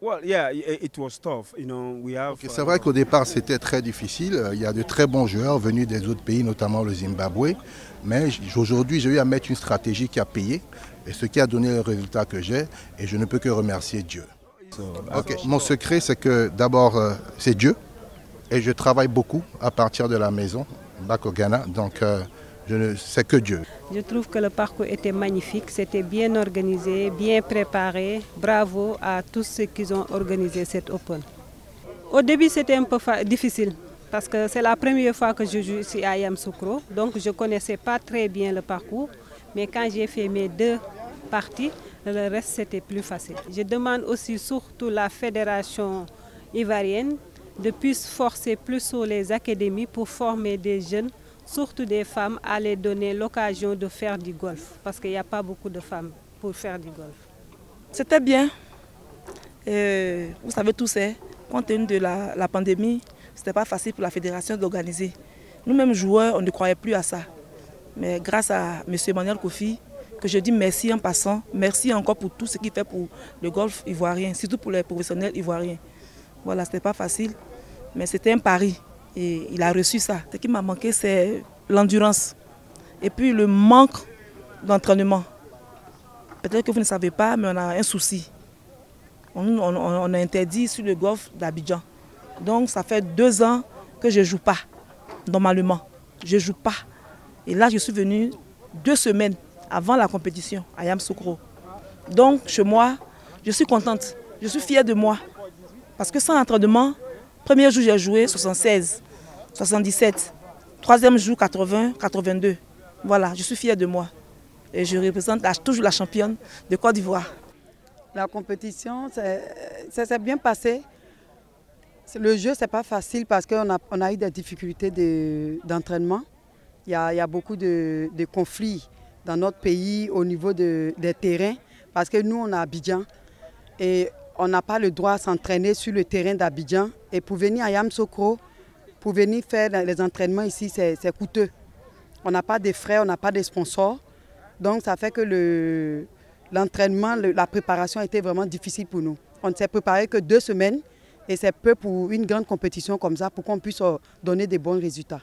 Well, yeah, it was tough. We have. C'est vrai qu'au départ c'était très difficile. Il y a de très bons joueurs venus des autres pays, notamment le Zimbabwe. Mais aujourd'hui j'ai eu à mettre une stratégie qui a payé et ce qui a donné le résultat que j'ai. Et je ne peux que remercier Dieu. Mon secret c'est que d'abord c'est Dieu. Et je travaille beaucoup à partir de la maison, back au Ghana. Donc c'est que Dieu. Je trouve que le parcours était magnifique, c'était bien organisé, bien préparé. Bravo à tous ceux qui ont organisé cette Open. Au début, c'était un peu difficile parce que c'est la première fois que je joue ici à Yamoussoukro. Donc je ne connaissais pas très bien le parcours. Mais quand j'ai fait mes 2 parties, le reste c'était plus facile. Je demande aussi surtout la fédération ivoirienne de plus forcer plus sur les académies pour former des jeunes, surtout des femmes, à les donner l'occasion de faire du golf, parce qu'il n'y a pas beaucoup de femmes pour faire du golf. C'était bien. Vous savez tous, compte tenu de la pandémie, ce n'était pas facile pour la fédération d'organiser. Nous-mêmes joueurs, on ne croyait plus à ça. Mais grâce à M. Emmanuel Kofi, que je dis merci en passant, merci encore pour tout ce qu'il fait pour le golf ivoirien, surtout pour les professionnels ivoiriens. Voilà, ce n'était pas facile, mais c'était un pari. Et il a reçu ça. Ce qui m'a manqué, c'est l'endurance. Et puis le manque d'entraînement. Peut-être que vous ne savez pas, mais on a un souci. On a interdit sur le golf d'Abidjan. Donc ça fait 2 ans que je ne joue pas, normalement. Je ne joue pas. Et là, je suis venue 2 semaines avant la compétition à Yamoussoukro. Donc chez moi, je suis contente. Je suis fière de moi. Parce que sans entraînement, premier jour j'ai joué 76, 77, 3e jour 80, 82. Voilà, je suis fière de moi. Et je représente toujours la championne de Côte d'Ivoire. La compétition, ça s'est bien passé. Le jeu, ce n'est pas facile parce qu'on a eu des difficultés d'entraînement. Il y a beaucoup de conflits dans notre pays au niveau des terrains. Parce que nous, on est à Abidjan. Et on n'a pas le droit de s'entraîner sur le terrain d'Abidjan. Et pour venir à Yamoussoukro, pour venir faire les entraînements ici, c'est coûteux. On n'a pas de frais, on n'a pas de sponsors. Donc ça fait que l'entraînement, la préparation a été vraiment difficile pour nous. On ne s'est préparé que 2 semaines et c'est peu pour une grande compétition comme ça pour qu'on puisse donner des bons résultats.